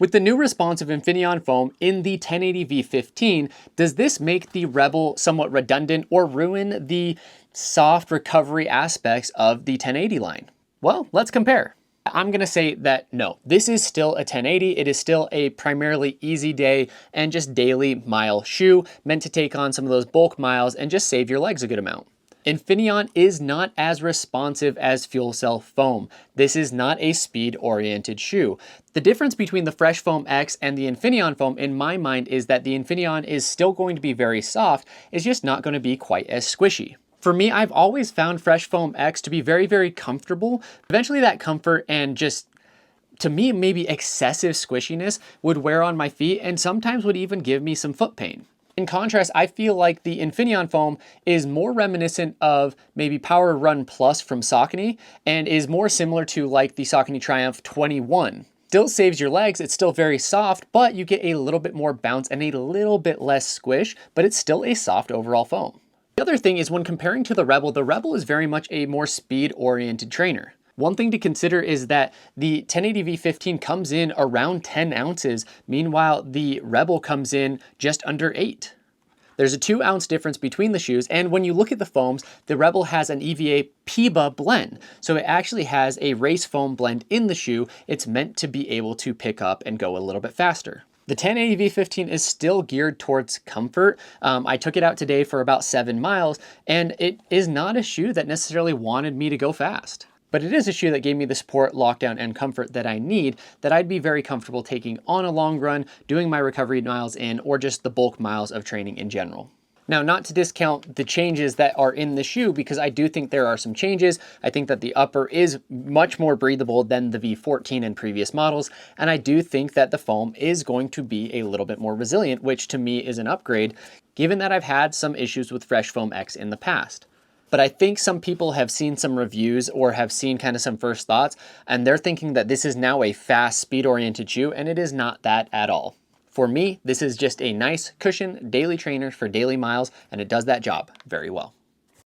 With the new responsive Infineon foam in the 1080 v15, does this make the Rebel somewhat redundant or ruin the soft recovery aspects of the 1080 line? Well, let's compare. I'm gonna say that no, this is still a 1080. It is still a primarily easy day and just daily mile shoe meant to take on some of those bulk miles and just save your legs a good amount. Infineon is not as responsive as fuel cell foam. This is not a speed-oriented shoe. The difference between the Fresh Foam X and the Infineon foam in my mind is that the Infineon is still going to be very soft, it's just not going to be quite as squishy. For me, I've always found Fresh Foam X to be very, very comfortable. Eventually that comfort and just, to me, maybe excessive squishiness would wear on my feet and sometimes would even give me some foot pain. In contrast, I feel like the Infineon foam is more reminiscent of maybe Power Run Plus from Saucony and is more similar to like the Saucony Triumph 21. Still saves your legs, it's still very soft, but you get a little bit more bounce and a little bit less squish, but it's still a soft overall foam. The other thing is when comparing to the Rebel is very much a more speed-oriented trainer. One thing to consider is that the 1080 v15 comes in around 10 ounces, meanwhile the Rebel comes in just under 8. There's a 2-ounce difference between the shoes, and when you look at the foams, the Rebel has an EVA PIBA blend, so it actually has a race foam blend in the shoe. It's meant to be able to pick up and go a little bit faster. The 1080 v15 is still geared towards comfort. I took it out today for about 7 miles, and it is not a shoe that necessarily wanted me to go fast. But it is a shoe that gave me the support, lockdown, and comfort that I need, that I'd be very comfortable taking on a long run, doing my recovery miles in, or just the bulk miles of training in general. Now, not to discount the changes that are in the shoe, because I do think there are some changes. I think that the upper is much more breathable than the v14 in previous models, and I do think that the foam is going to be a little bit more resilient, which to me is an upgrade, given that I've had some issues with Fresh Foam X in the past. But I think some people have seen some reviews or have seen kind of some first thoughts, and they're thinking that this is now a fast, speed-oriented shoe, and it is not that at all. For me, this is just a nice cushion daily trainer for daily miles, and it does that job very well.